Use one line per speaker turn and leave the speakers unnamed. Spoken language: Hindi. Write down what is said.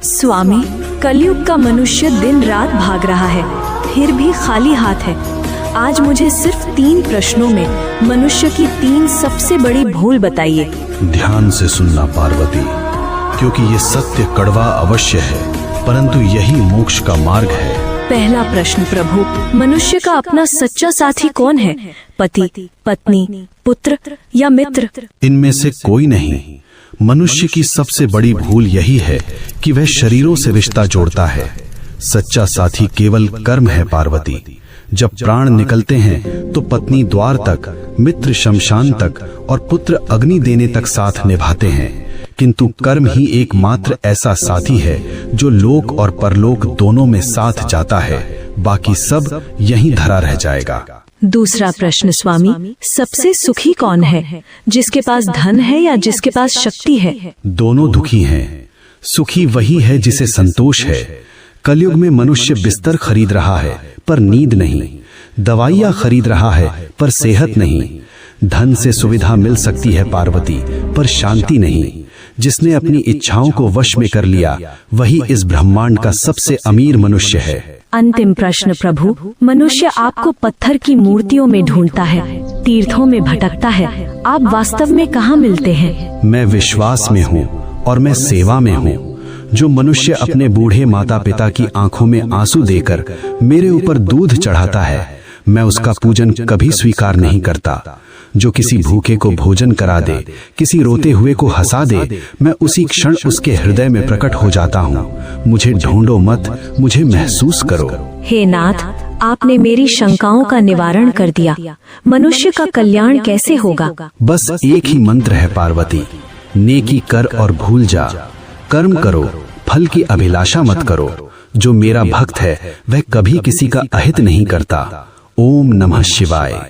स्वामी, कलयुग का मनुष्य दिन रात भाग रहा है, फिर भी खाली हाथ है। आज मुझे सिर्फ 3 प्रश्नों में मनुष्य की 3 सबसे बड़ी भूल बताइए।
ध्यान से सुनना पार्वती, क्योंकि ये सत्य कड़वा अवश्य है, परंतु यही मोक्ष का मार्ग है।
पहला प्रश्न प्रभु, मनुष्य का अपना सच्चा साथी कौन है? पति, पत्नी, पुत्र या मित्र?
इनमें से कोई नहीं। मनुष्य की सबसे बड़ी भूल यही है कि वह शरीरों से रिश्ता जोड़ता है। सच्चा साथी केवल कर्म है पार्वती। जब प्राण निकलते हैं तो पत्नी द्वार तक, मित्र शमशान तक और पुत्र अग्नि देने तक साथ निभाते हैं, किंतु कर्म ही एकमात्र ऐसा साथी है जो लोक और परलोक दोनों में साथ जाता है। बाकी सब यहीं धरा रह जाएगा।
दूसरा प्रश्न स्वामी, सबसे सुखी कौन है? जिसके पास धन है या जिसके पास शक्ति है?
दोनों दुखी हैं। सुखी वही है जिसे संतोष है। कलयुग में मनुष्य बिस्तर खरीद रहा है पर नींद नहीं, दवाइयाँ खरीद रहा है पर सेहत नहीं। धन से सुविधा मिल सकती है पार्वती, पर शांति नहीं। जिसने अपनी इच्छाओं को वश में कर लिया वही इस ब्रह्मांड का सबसे अमीर मनुष्य है।
अंतिम प्रश्न प्रभु, मनुष्य आपको पत्थर की मूर्तियों में ढूंढता है, तीर्थों में भटकता है, आप वास्तव में कहाँ मिलते हैं?
मैं विश्वास में हूँ और मैं सेवा में हूँ। जो मनुष्य अपने बूढ़े माता पिता की आंखों में आंसू देकर मेरे ऊपर दूध चढ़ाता है, मैं उसका पूजन कभी स्वीकार नहीं करता। जो किसी भूखे को भोजन करा दे, किसी रोते हुए को हंसा दे, मैं उसी क्षण उसके हृदय में प्रकट हो जाता हूँ। मुझे ढूंढो मत, मुझे महसूस करो।
हे नाथ, आपने मेरी शंकाओं का निवारण कर दिया। मनुष्य का कल्याण कैसे होगा?
बस एक ही मंत्र है पार्वती, नेकी कर और भूल जा। कर्म करो, फल की अभिलाषा मत करो। जो मेरा भक्त है वह कभी किसी का अहित नहीं करता। ओम नमः शिवाय।